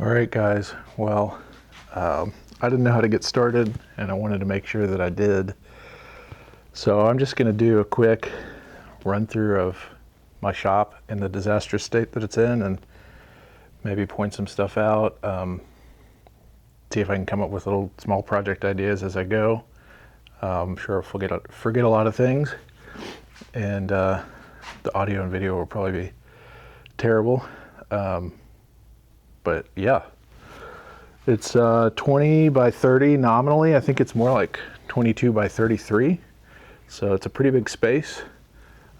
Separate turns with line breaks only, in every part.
All right, guys. Well, I didn't know how to get started, and I wanted to make sure that I did. So I'm just going to do a quick run through of my shop in the disastrous state that it's in, and maybe point some stuff out. See if I can come up with little small project ideas as I go. I'm sure I'll forget a lot of things, and the audio and video will probably be terrible. But yeah, it's 20 by 30 nominally. I think it's more like 22 by 33. So it's a pretty big space.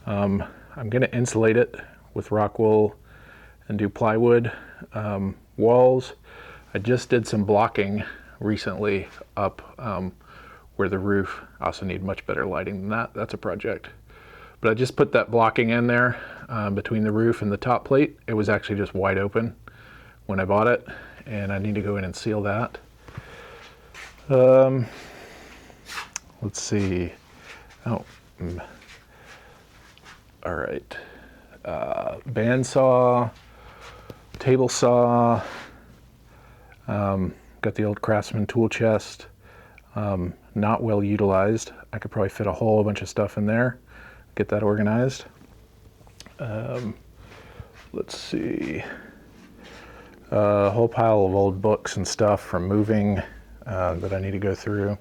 I'm going to insulate it with rock wool and do plywood walls. I just did some blocking recently up where the roof. I also need much better lighting than that. That's a project. But I just put that blocking in there between the roof and the top plate. It was actually just wide open when I bought it, and I need to go in and seal that. Let's see. Oh, all right. Bandsaw, table saw, got the old Craftsman tool chest, not well utilized. I could probably fit a whole bunch of stuff in there, get that organized. Let's see. A whole pile of old books and stuff from moving that I need to go through.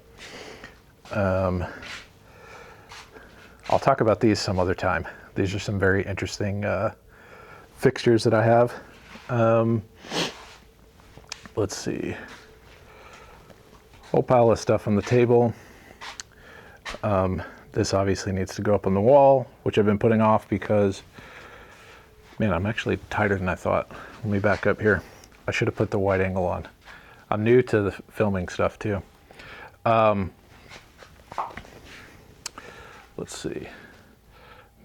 I'll talk about these some other time. These are some very interesting fixtures that I have. Let's see. Whole pile of stuff on the table. This obviously needs to go up on the wall, which I've been putting off because, man, I'm actually tighter than I thought. Let me back up here. I should have put the wide angle on. I'm new to the filming stuff too. Let's see.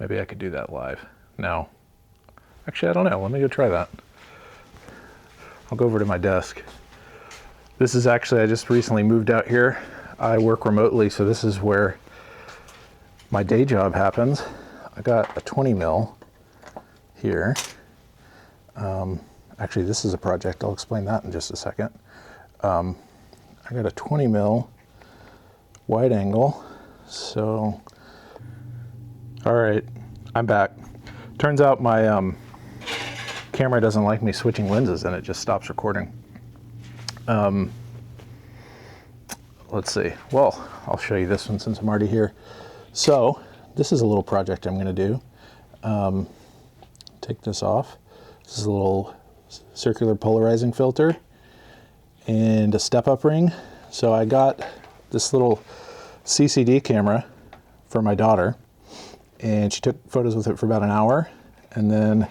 Maybe I could do that live. No. Actually, I don't know. Let me go try that. I'll go over to my desk. This is actually, I just recently moved out here. I work remotely, so this is where my day job happens. I got a 20 mil here. Actually, this is a project. I'll explain that in just a second. I got a 20 mil wide angle. So, all right, I'm back. Turns out my camera doesn't like me switching lenses, and it just stops recording. Let's see. Well, I'll show you this one since I'm already here. So, this is a little project I'm going to do. Take this off. This is a little circular polarizing filter and a step-up ring. So I got this little CCD camera for my daughter, and she took photos with it for about an hour. And then,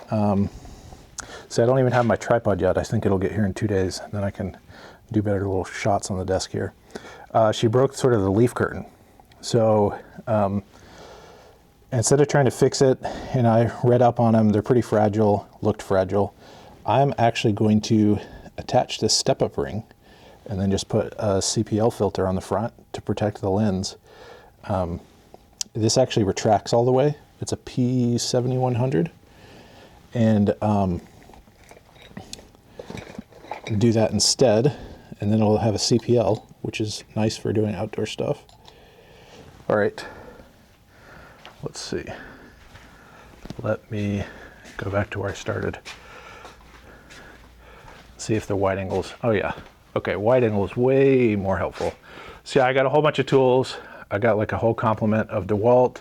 so I don't even have my tripod yet. I think it'll get here in 2 days, and then I can do better little shots on the desk here. She broke sort of the leaf curtain. So instead of trying to fix it, and I read up on them, they're pretty fragile, looked fragile. I'm actually going to attach this step-up ring and then just put a CPL filter on the front to protect the lens. This actually retracts all the way. It's a P7100. And do that instead, and then it'll have a CPL, which is nice for doing outdoor stuff. All right, let's see. Let me go back to where I started. See if the wide angles, oh yeah. Okay, wide angle is way more helpful. See, I got a whole bunch of tools. I got like a whole complement of DeWalt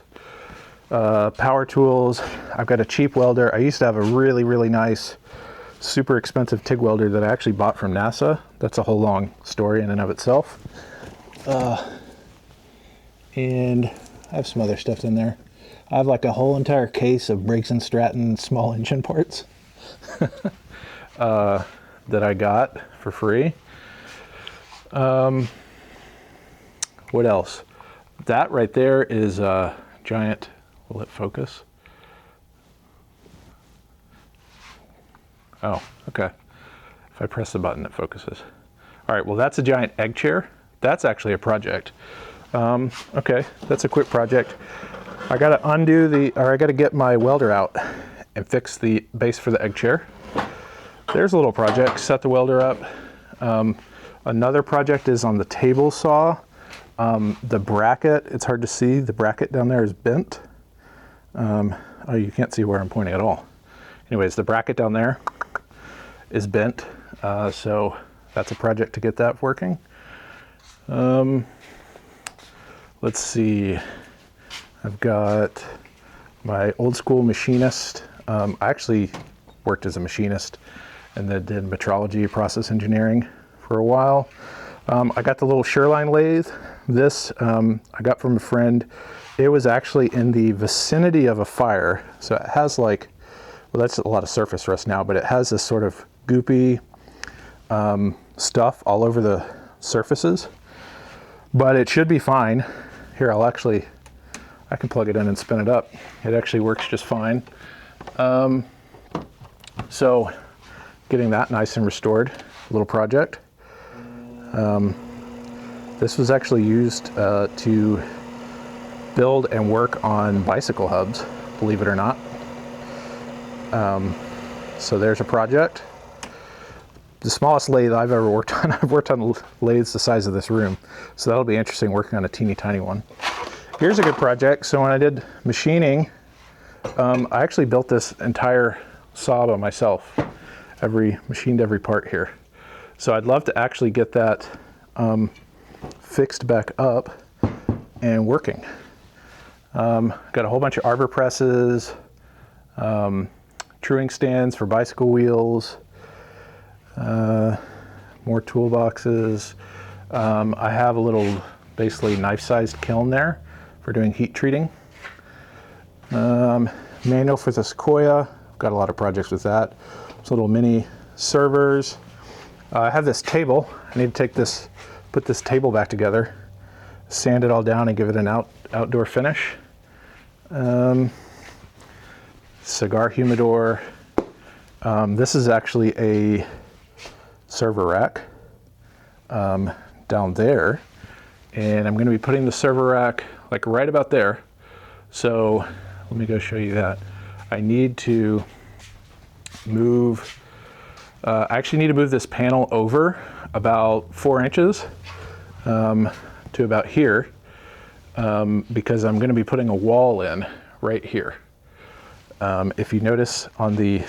power tools. I've got a cheap welder. I used to have a really, really nice, super expensive TIG welder that I actually bought from NASA. That's a whole long story in and of itself. And I have some other stuff in there. I have like a whole entire case of Briggs & Stratton small engine parts that I got for free. What else? That right there is a giant, will it focus? Oh, okay. If I press the button, it focuses. All right, well, that's a giant egg chair. That's actually a project. Okay, that's a quick project. I gotta I gotta get my welder out and fix the base for the egg chair. there's a little project, set the welder up. Another project is on the table saw. The bracket, it's hard to see, the bracket down there is bent. Oh, you can't see where I'm pointing at all. Anyways, the bracket down there is bent, so that's a project to get that working. Let's see, I've got my old school machinist. I actually worked as a machinist and then did metrology, process engineering for a while. I got the little Sherline lathe. This I got from a friend. It was actually in the vicinity of a fire. So it has like, well, that's a lot of surface rust now, but it has this sort of goopy stuff all over the surfaces. But it should be fine. Here, I can plug it in and spin it up. It actually works just fine. So getting that nice and restored, little project. This was actually used to build and work on bicycle hubs, believe it or not. So there's a project. The smallest lathe I've ever worked on. I've worked on lathes the size of this room. So that'll be interesting working on a teeny tiny one. Here's a good project. So when I did machining, I actually built this entire saw by myself. Machined every part here. So I'd love to actually get that fixed back up and working. Got a whole bunch of arbor presses, truing stands for bicycle wheels, more toolboxes. I have a little, basically knife-sized kiln there for doing heat treating. Manual for the Sequoia. Got a lot of projects with that. Some little mini servers. I have this table. I need to put this table back together, sand it all down and give it an outdoor finish. Cigar humidor. This is actually a server rack down there, and I'm going to be putting the server rack like right about there. So let me go show you that. I need to move, I actually need to move this panel over about 4 inches to about here because I'm going to be putting a wall in right here. If you notice on the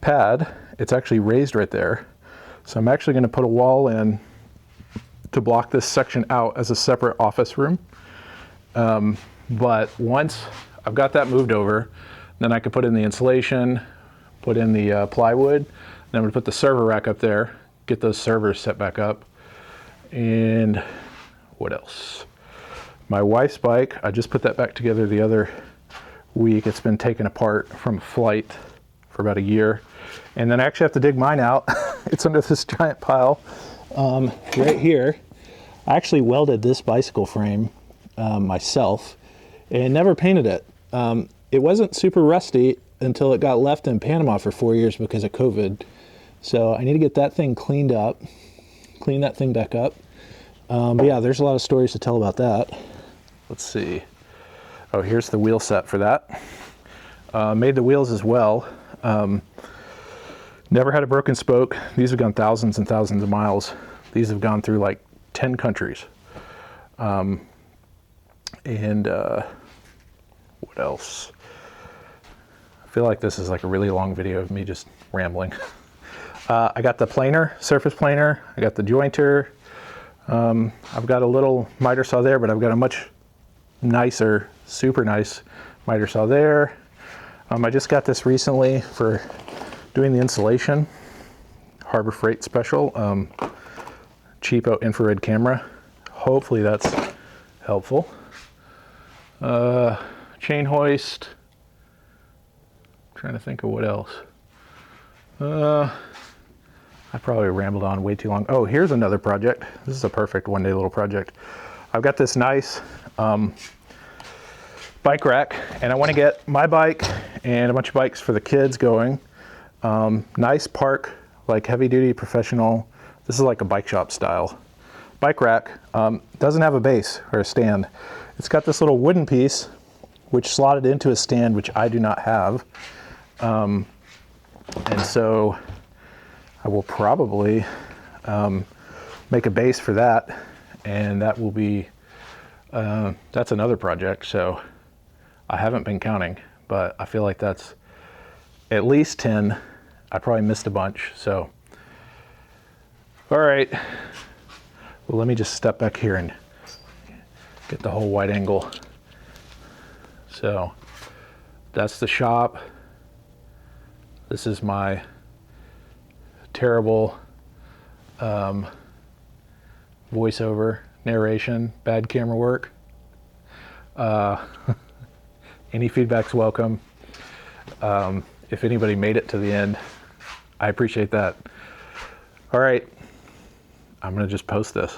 pad, it's actually raised right there. So I'm actually going to put a wall in to block this section out as a separate office room. But once I've got that moved over, then I can put in the insulation, put in the plywood, then I'm going to put the server rack up there, get those servers set back up. And what else? My wife's bike, I just put that back together the other week. It's been taken apart from a flight for about a year. And then I actually have to dig mine out. It's under this giant pile right here. I actually welded this bicycle frame myself and never painted it. It wasn't super rusty until it got left in Panama for 4 years because of COVID. So I need to get that thing cleaned up, clean that thing back up. But yeah, there's a lot of stories to tell about that. Let's see. Oh, here's the wheel set for that. Made the wheels as well. Never had a broken spoke. These have gone thousands and thousands of miles. These have gone through like 10 countries. What else? I feel like this is like a really long video of me just rambling. I got the planer, surface planer. I got the jointer. I've got a little miter saw there, but I've got a much nicer, super nice miter saw there. I just got this recently for doing the insulation. Harbor Freight special, cheapo infrared camera. Hopefully that's helpful. Chain hoist. Trying to think of what else. I probably rambled on way too long. Oh, here's another project. This is a perfect one-day little project. I've got this nice bike rack, and I want to get my bike and a bunch of bikes for the kids going. Nice park, like heavy-duty professional. This is like a bike shop style bike rack. Doesn't have a base or a stand. It's got this little wooden piece which slotted into a stand, which I do not have. And so I will probably make a base for that, and that will be, that's another project. So I haven't been counting, but I feel like that's at least 10. I probably missed a bunch, so. All right, well, let me just step back here and get the whole wide angle. So that's the shop. This is my terrible voiceover narration, bad camera work. Any feedback's welcome. If anybody made it to the end, I appreciate that. All right, I'm gonna just post this.